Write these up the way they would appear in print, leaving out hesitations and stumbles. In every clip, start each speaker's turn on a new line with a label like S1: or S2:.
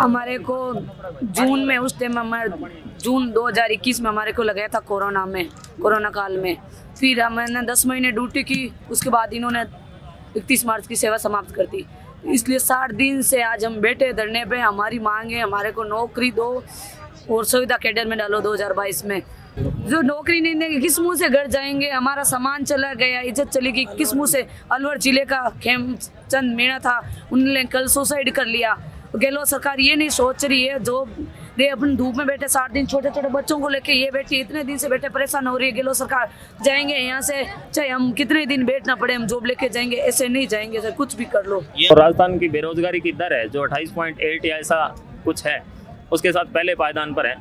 S1: हमारे को जून में उस टाइम जून 2021 में हमारे को लगाया था कोरोना काल में। फिर हमने 10 महीने ड्यूटी की, उसके बाद इन्होंने 31 मार्च की सेवा समाप्त कर दी। इसलिए 60 दिन से आज हम बैठे धरने पे। हमारी मांग है हमारे को नौकरी दो और सुविधा कैडर में डालो 2022 में। जो नौकरी नहीं देंगे किस मुंह से घर जाएंगे? हमारा सामान चला गया, इज्जत चली गई किस मुंह से? अलवर जिले का खेमचंद मीणा था, उन्होंने कल सुसाइड कर लिया। गहलोत सरकार ये नहीं सोच रही है, जो दे अपन धूप में बैठे 60 दिन छोटे छोटे बच्चों को लेके ये बैठी इतने दिन से बैठे परेशान हो रही है। गहलोत सरकार जाएंगे यहाँ से, चाहे हम कितने दिन बैठना पड़े, हम जॉब लेके जाएंगे, ऐसे नहीं जाएंगे सर, कुछ भी कर लो।
S2: और राजस्थान की बेरोजगारी की दर है जो 28.8 या ऐसा कुछ है, उसके साथ पहले पायदान पर है।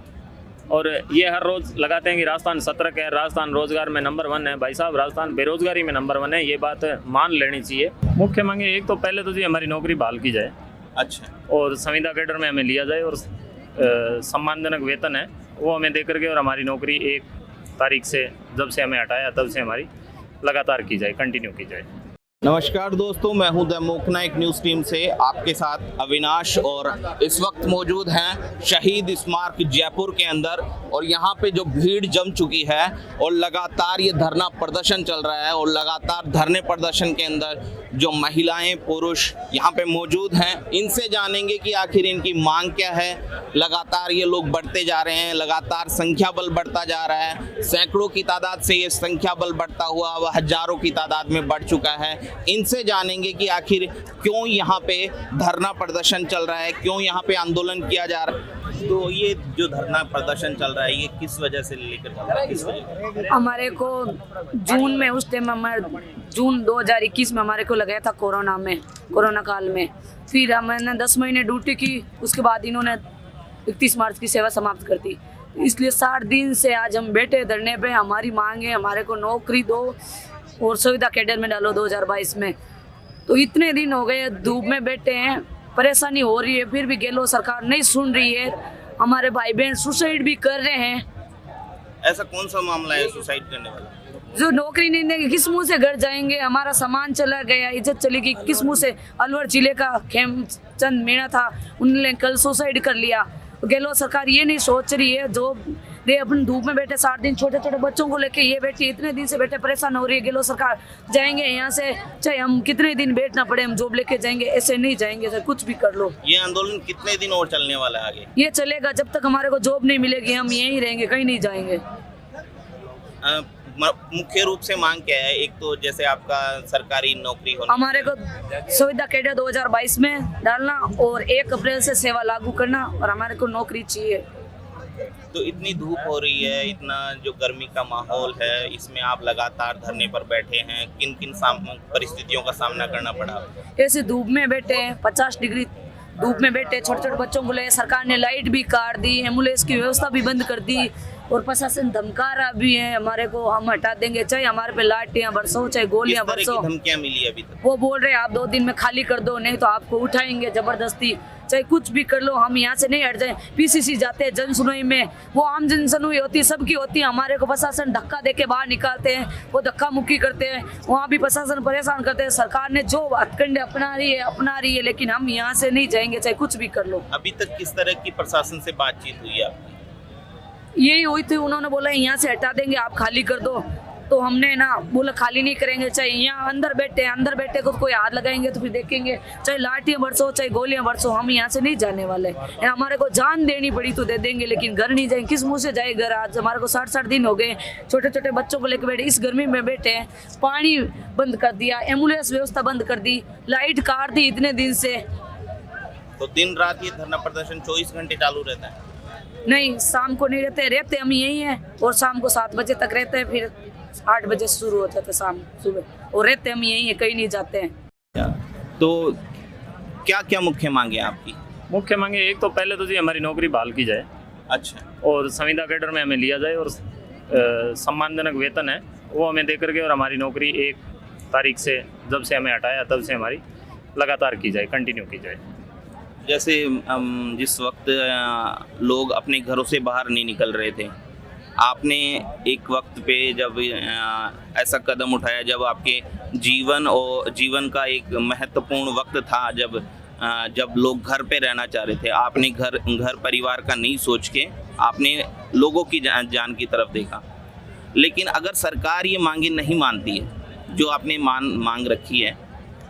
S2: और ये हर रोज़ लगाते हैं कि राजस्थान सतर्क है, राजस्थान रोजगार में नंबर 1 है। भाई साहब, राजस्थान बेरोजगारी में नंबर 1 है, ये बात मान लेनी चाहिए। मुख्य मांगे एक तो पहले तो जी हमारी नौकरी बहाल की जाए,
S3: अच्छा,
S2: और संविदा कैडर में हमें लिया जाए, और सम्मानजनक वेतन है वो हमें दे करके, और हमारी नौकरी 1 तारीख से जब से हमें हटाया तब से हमारी लगातार की जाए, कंटिन्यू की जाए।
S3: नमस्कार दोस्तों, मैं हूं द मोकनाइक न्यूज़ टीम से आपके साथ अविनाश, और इस वक्त मौजूद हैं शहीद स्मारक जयपुर के अंदर। और यहां पे जो भीड़ जम चुकी है और लगातार ये धरना प्रदर्शन चल रहा है, और लगातार धरने प्रदर्शन के अंदर जो महिलाएं पुरुष यहां पे मौजूद हैं, इनसे जानेंगे कि आखिर इनकी मांग क्या है। लगातार ये लोग बढ़ते जा रहे हैं, लगातार संख्या बल बढ़ता जा रहा है, सैकड़ों की तादाद से ये संख्या बल बढ़ता हुआ अब हजारों की तादाद में बढ़ चुका है। इनसे जानेंगे कि आखिर क्यों यहाँ पे धरना प्रदर्शन चल रहा है, क्यों यहाँ पे आंदोलन किया जा रहा है। तो ये जो धरना प्रदर्शन चल रहा है ये किस वजह से लेकर चल रहा है, किस वजह?
S1: हमारे को जून में उस टाइम जून 2021 में हमारे को लगाया था कोरोना काल में। फिर हमने 10 महीने ड्यूटी की, उसके बाद इन्होंने 31 मार्च की सेवा समाप्त कर दी। इसलिए 60 दिन से आज हम बैठे धरने पे। हमारी मांग है हमारे को नौकरी दो और सुविधा कैडर में डालो 2022 में। तो इतने दिन हो गए धूप में बैठे हैं, परेशानी हो रही है, फिर भी गहलोत सरकार नहीं सुन रही है। हमारे भाई बहन सुसाइड भी कर रहे हैं।
S3: ऐसा कौन सा मामला है सुसाइड करने वाला?
S1: जो नौकरी नहीं देंगे किस मुंह से घर जाएंगे? हमारा सामान चला गया, इज्जत चली गई किस मुंह से? अलवर जिले का खेमचंद मीणा था, उन्होंने कल सुसाइड कर लिया। गहलोत सरकार ये नहीं सोच रही है, जो दे अपन धूप में बैठे 60 दिन छोटे छोटे बच्चों को लेके ये बैठी इतने दिन से बैठे परेशान हो रही है। गहलोत सरकार जाएंगे यहाँ से, चाहे हम कितने दिन बैठना पड़े, हम जॉब लेके जाएंगे, ऐसे नहीं जाएंगे सर, कुछ भी कर लो।
S3: ये आंदोलन कितने दिन और चलने वाला है आगे?
S1: ये चलेगा जब तक हमारे को जॉब नहीं मिलेगी, हम यहीं रहेंगे, कहीं नहीं जाएंगे।
S3: मुख्य रूप से मांग क्या है? एक तो जैसे आपका सरकारी नौकरी होना,
S1: हमारे को सुविधा कैडर 2022 में डालना और 1 अप्रैल से सेवा लागू करना, और हमारे को नौकरी चाहिए।
S3: तो इतनी धूप हो रही है, इतना जो गर्मी का माहौल है, इसमें आप लगातार धरने पर बैठे हैं, किन किन परिस्थितियों का सामना करना पड़ा?
S1: ऐसे धूप में बैठे हैं, 50 डिग्री धूप में बैठे, छोटे छोटे बच्चों को ले सरकार ने लाइट भी काट दी, एम्बुलेंस की व्यवस्था भी बंद कर दी, और प्रशासन धमका रहा भी है हमारे को, हम हटा देंगे, चाहे हमारे पे लाठियां बरसो, चाहे गोलियां बरसो।
S3: धमकियां मिली अभी तक?
S1: वो बोल रहे हैं आप 2 दिन में खाली कर दो, नहीं तो आपको उठाएंगे जबरदस्ती, चाहे कुछ भी कर लो, हम यहाँ से नहीं हट जाए। पीसीसी जाते हैं जन सुनवाई में, वो आम जन सुनवाई होती है, सबकी होती है, हमारे को प्रशासन धक्का देके बाहर निकालते हैं, वो धक्का मुक्की करते हैं, वहाँ भी प्रशासन परेशान करते हैं। सरकार ने जो हथकंडे अपना रही है, लेकिन हम यहाँ से नहीं जाएंगे, चाहे कुछ भी कर लो।
S3: अभी तक किस तरह की प्रशासन से बातचीत हुई है आपकी?
S1: यही हुई थी, उन्होंने बोला यहाँ से हटा देंगे, आप खाली कर दो। तो हमने ना बोला खाली नहीं करेंगे, चाहे यहाँ अंदर बैठे को कोई हाथ लगाएंगे तो फिर देखेंगे, चाहे लाठियां बरसो, चाहे गोलियां बरसो, हम यहाँ से नहीं जाने वाले। हमारे को जान देनी पड़ी तो दे देंगे, लेकिन घर नहीं जाएंगे, किस मुंह से जाए घर? आज हमारे को 60 दिन हो गए, छोटे छोटे बच्चों को लेकर बैठे, इस गर्मी में बैठे हैं, पानी बंद कर दिया, एम्बुलेंस व्यवस्था बंद कर दी, लाइट काट दी इतने दिन से।
S3: तो दिन रात ये धरना प्रदर्शन 24 घंटे चालू रहता है?
S1: नहीं, शाम को नहीं रहते हम यही हैं, और शाम को 7 बजे तक रहते हैं, फिर 8 बजे शुरू होता था शाम सुबह, और रहते हम यहीं हैं, कहीं नहीं जाते हैं।
S3: तो क्या क्या मुख्य मांगे आपकी?
S2: मुख्य मांगे एक तो पहले तो जी हमारी नौकरी बहाल की जाए,
S3: अच्छा,
S2: और संविदा कैडर में हमें लिया जाए, और सम्मानजनक वेतन है वो हमें दे करके, और हमारी नौकरी 1 तारीख से जब से हमें हटाया तब से हमारी लगातार की जाए, कंटिन्यू की जाए।
S3: जैसे जिस वक्त लोग अपने घरों से बाहर नहीं निकल रहे थे, आपने एक वक्त पे जब ऐसा कदम उठाया, जब आपके जीवन का एक महत्वपूर्ण वक्त था, जब जब लोग घर पे रहना चाह रहे थे, आपने घर परिवार का नहीं सोच के आपने लोगों की जान की तरफ देखा। लेकिन अगर सरकार ये मांगे नहीं मानती है, जो आपने मांग रखी है,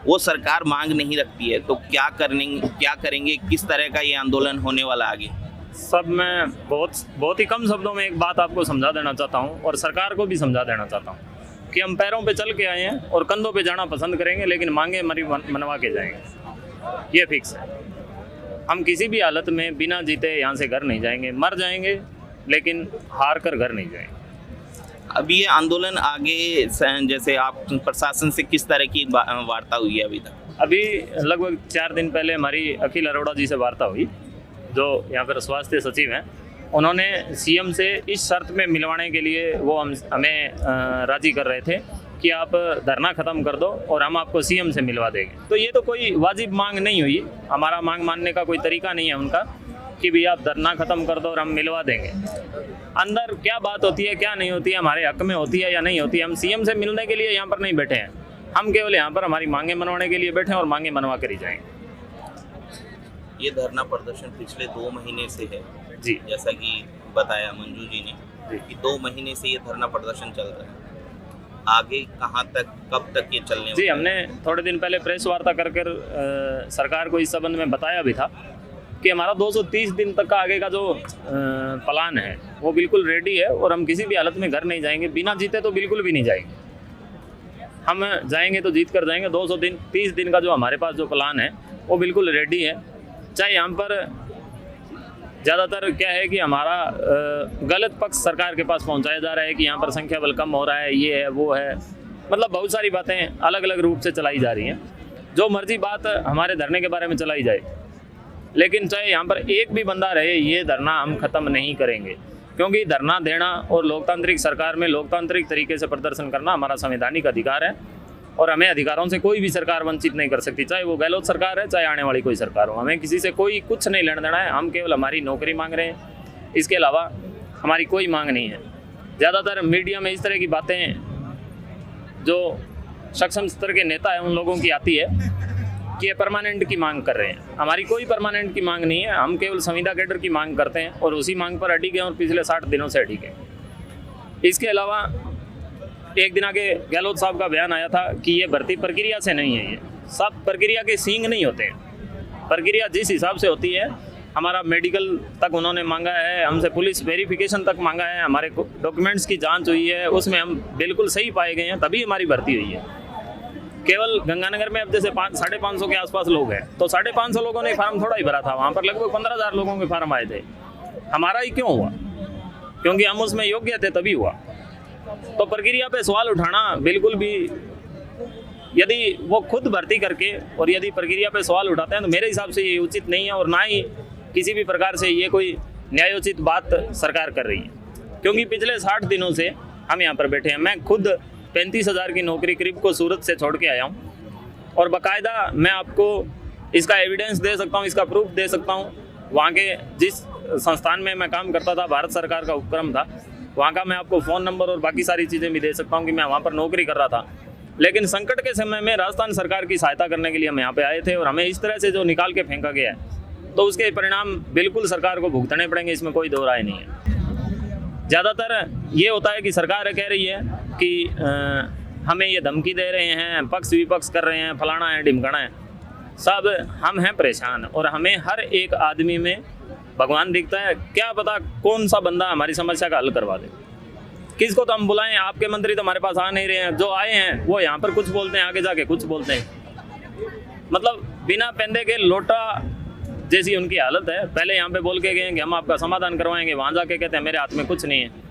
S3: वो सरकार मांग नहीं रखती है, तो क्या करेंगे, किस तरह का ये आंदोलन होने वाला आगे?
S2: सब मैं बहुत ही कम शब्दों में एक बात आपको समझा देना चाहता हूँ और सरकार को भी समझा देना चाहता हूँ कि हम पैरों पे चल के आए हैं और कंधों पे जाना पसंद करेंगे, लेकिन मांगे मनवा के जाएंगे, ये फिक्स है। हम किसी भी हालत में बिना जीते यहाँ से घर नहीं जाएंगे, मर जाएंगे लेकिन हार कर घर नहीं जाएंगे।
S3: अभी ये आंदोलन आगे जैसे आप प्रशासन से किस तरह की वार्ता हुई है अभी तक?
S2: अभी लगभग 4 दिन पहले हमारी अखिल अरोड़ा जी से वार्ता हुई, जो यहाँ पर स्वास्थ्य सचिव हैं। उन्होंने सीएम से इस शर्त में मिलवाने के लिए वो हमें राजी कर रहे थे कि आप धरना ख़त्म कर दो और हम आपको सीएम से मिलवा देंगे। तो ये तो कोई वाजिब मांग नहीं हुई, हमारा मांग मानने का कोई तरीका नहीं है उनका कि भी आप धरना ख़त्म कर दो और हम मिलवा देंगे। अंदर क्या बात होती है, क्या नहीं होती है, हमारे हक में होती है या नहीं होती है, हम सीएम से मिलने के लिए यहाँ पर नहीं बैठे हैं। हम केवल यहाँ पर हमारी मांगे मनवाने के लिए बैठे हैं और मांगे मनवा कर ही जाएंगे।
S3: ये धरना प्रदर्शन पिछले 2 महीने से है
S2: जी,
S3: जैसा कि बताया मंजू जी ने कि 2 महीने से ये धरना प्रदर्शन चल रहा है। आगे कहाँ तक, कब तक ये चलने
S2: जी, हमने थोड़े दिन पहले प्रेस वार्ता कर सरकार को इस संबंध में बताया भी था कि हमारा 230 दिन तक का आगे का जो प्लान है वो बिल्कुल रेडी है और हम किसी भी हालत में घर नहीं जाएंगे, बिना जीते तो बिल्कुल भी नहीं जाएंगे। हम जाएंगे तो जीत कर जाएंगे। 230 दिन का जो हमारे पास जो प्लान है वो बिल्कुल रेडी है। चाहे यहाँ पर ज़्यादातर क्या है कि हमारा गलत पक्ष सरकार के पास पहुँचाया जा रहा है कि यहाँ पर संख्या बल कम हो रहा है, ये है वो है, मतलब बहुत सारी बातें अलग अलग रूप से चलाई जा रही हैं। जो मर्जी बात हमारे धरने के बारे में चलाई जाए, लेकिन चाहे यहाँ पर एक भी बंदा रहे, ये धरना हम ख़त्म नहीं करेंगे, क्योंकि धरना देना और लोकतांत्रिक सरकार में लोकतांत्रिक तरीके से प्रदर्शन करना हमारा संवैधानिक अधिकार है और हमें अधिकारों से कोई भी सरकार वंचित नहीं कर सकती, चाहे वो गहलोत सरकार है, चाहे आने वाली कोई सरकार हो। हमें किसी से कोई कुछ नहीं लेना देना है, हम केवल हमारी नौकरी मांग रहे हैं, इसके अलावा हमारी कोई मांग नहीं है। ज़्यादातर मीडिया में इस तरह की बातें जो सक्षम स्तर के नेता हैं उन लोगों की आती है कि ये परमानेंट की मांग कर रहे हैं। हमारी कोई परमानेंट की मांग नहीं है, हम केवल संविदा कैडर की मांग करते हैं और उसी मांग पर अड़ी गए और पिछले 60 दिनों से अड़ी गए। इसके अलावा एक दिन आगे गहलोत साहब का बयान आया था कि ये भर्ती प्रक्रिया से नहीं है, ये सब प्रक्रिया के सींग नहीं होते हैं। प्रक्रिया जिस हिसाब से होती है, हमारा मेडिकल तक उन्होंने मांगा है, हमसे पुलिस वेरिफिकेशन तक मांगा है, हमारे डॉक्यूमेंट्स की जांच हुई है, उसमें हम बिल्कुल सही पाए गए हैं, तभी हमारी भर्ती हुई है। केवल गंगानगर में अब जैसे 550 के आसपास लोग हैं, तो 550 लोगों ने फार्म थोड़ा ही भरा था, वहाँ पर लगभग 15,000 लोगों के फार्म आए थे। हमारा ही क्यों हुआ? क्योंकि हम उसमें योग्य थे तभी हुआ। तो प्रक्रिया पे सवाल उठाना बिल्कुल भी, यदि वो खुद भर्ती करके और यदि प्रक्रिया पे सवाल उठाते हैं तो मेरे हिसाब से ये उचित नहीं है और ना ही किसी भी प्रकार से ये कोई न्यायोचित बात सरकार कर रही है। क्योंकि पिछले 60 दिनों से हम यहाँ पर बैठे हैं। मैं खुद 35,000 की नौकरी करीब को सूरत से छोड़ के आया हूँ और बाकायदा मैं आपको इसका एविडेंस दे सकता हूँ, इसका प्रूफ दे सकता हूँ। वहाँ के जिस संस्थान में मैं काम करता था, भारत सरकार का उपक्रम था, वहाँ का मैं आपको फ़ोन नंबर और बाकी सारी चीज़ें भी दे सकता हूँ कि मैं वहाँ पर नौकरी कर रहा था। लेकिन संकट के समय में राजस्थान सरकार की सहायता करने के लिए हम यहाँ पे आए थे और हमें इस तरह से जो निकाल के फेंका गया है, तो उसके परिणाम बिल्कुल सरकार को भुगतने पड़ेंगे, इसमें कोई दो राय नहीं है। ज़्यादातर ये होता है कि सरकार कह रही है कि हमें ये धमकी दे रहे हैं, पक्ष विपक्ष कर रहे हैं, फलाना है ढिमकाना है। सब हम हैं परेशान और हमें हर एक आदमी में भगवान दिखता है। क्या पता कौन सा बंदा हमारी समस्या का हल करवा दे। किसको तो हम बुलाएं, आपके मंत्री तो हमारे पास आ नहीं रहे हैं, जो आए हैं वो यहाँ पर कुछ बोलते हैं, आगे जाके कुछ बोलते हैं। मतलब बिना पेंदे के लोटा जैसी उनकी हालत है। पहले यहाँ पे बोल के गए कि हम आपका समाधान करवाएंगे, वहाँ जाके कहते हैं मेरे हाथ में कुछ नहीं है।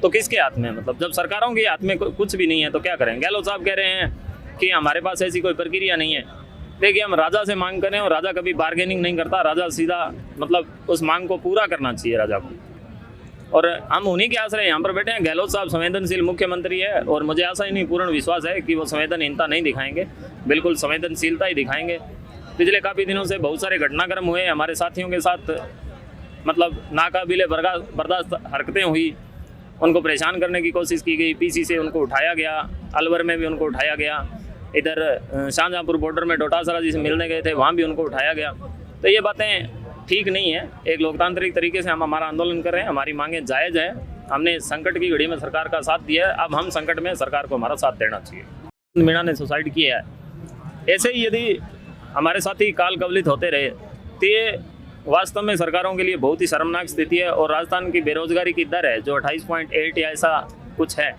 S2: तो किसके हाथ में? मतलब जब सरकारों के हाथ में कुछ भी नहीं है तो क्या करें? गहलोत साहब कह रहे हैं कि हमारे पास ऐसी कोई प्रक्रिया नहीं है। देखिए, हम राजा से मांग करें और राजा कभी बार्गेनिंग नहीं करता, राजा सीधा मतलब उस मांग को पूरा करना चाहिए राजा को। और हम उन्हीं के आश्रय यहाँ पर बैठे हैं। गहलोत साहब संवेदनशील मुख्यमंत्री है और मुझे आशा ही नहीं, पूर्ण विश्वास है कि वो संवेदनहीनता नहीं दिखाएंगे, बिल्कुल संवेदनशीलता ही दिखाएंगे। पिछले काफ़ी दिनों से बहुत सारे घटनाक्रम हुए हमारे साथियों के साथ, मतलब नाकाबिले बर्दाश्त हरकतें हुई, उनको परेशान करने की कोशिश की गई, पीसी से उनको उठाया गया, अलवर में भी उनको उठाया गया, इधर शाहजहाँपुर बॉर्डर में डोटासरा जी से मिलने गए थे, वहाँ भी उनको उठाया गया। तो ये बातें ठीक नहीं है। एक लोकतांत्रिक तरीके से हम हमारा आंदोलन कर रहे हैं, हमारी मांगें जायज़ है। हमने संकट की घड़ी में सरकार का साथ दिया है, अब हम संकट में सरकार को हमारा साथ देना चाहिए। मीणा ने सुसाइड किया है, ऐसे ही यदि हमारे साथी काल कवलित होते रहे तो ये वास्तव में सरकारों के लिए बहुत ही शर्मनाक स्थिति है। और राजस्थान की बेरोजगारी की दर है जो 28.8 या ऐसा कुछ है,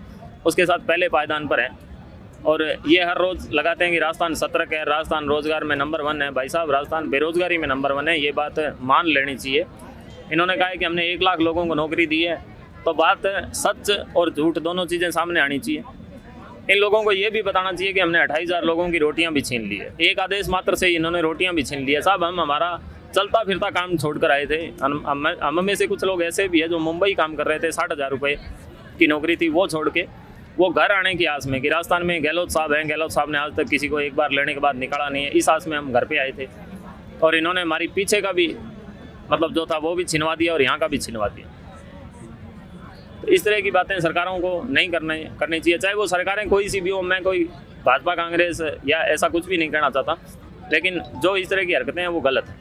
S2: उसके साथ पहले पायदान पर है। और ये हर रोज़ लगाते हैं कि राजस्थान सतर्क है, राजस्थान रोजगार में नंबर 1 है। भाई साहब, राजस्थान बेरोजगारी में नंबर 1 है, ये बात मान लेनी चाहिए। इन्होंने कहा है कि हमने 1 लाख लोगों को नौकरी दी है, तो बात सच और झूठ दोनों चीज़ें सामने आनी चाहिए। इन लोगों को ये भी बताना चाहिए कि हमने 28,000 लोगों की रोटियां भी छीन ली है। एक आदेश मात्र से इन्होंने रोटियां भी छीन ली है। साहब, हम हमारा चलता फिरता काम छोड़कर आए थे। हम में से कुछ लोग ऐसे भी है जो मुंबई काम कर रहे थे, 60,000 रुपये की नौकरी थी, वो छोड़ के वो घर आने की आस में कि राजस्थान में गहलोत साहब हैं, गहलोत साहब ने आज तक किसी को एक बार लेने के बाद निकाला नहीं है, इस आस में हम घर पे आए थे। और इन्होंने हमारी पीछे का भी मतलब जो था वो भी छिनवा दिया और यहाँ का भी छिनवा दिया। तो इस तरह की बातें सरकारों को नहीं करनी चाहिए, चाहे वो सरकारें कोई सी भी हो। मैं कोई भाजपा कांग्रेस या ऐसा कुछ भी नहीं कहना चाहता, लेकिन जो इस तरह की हरकतें हैं वो गलत है।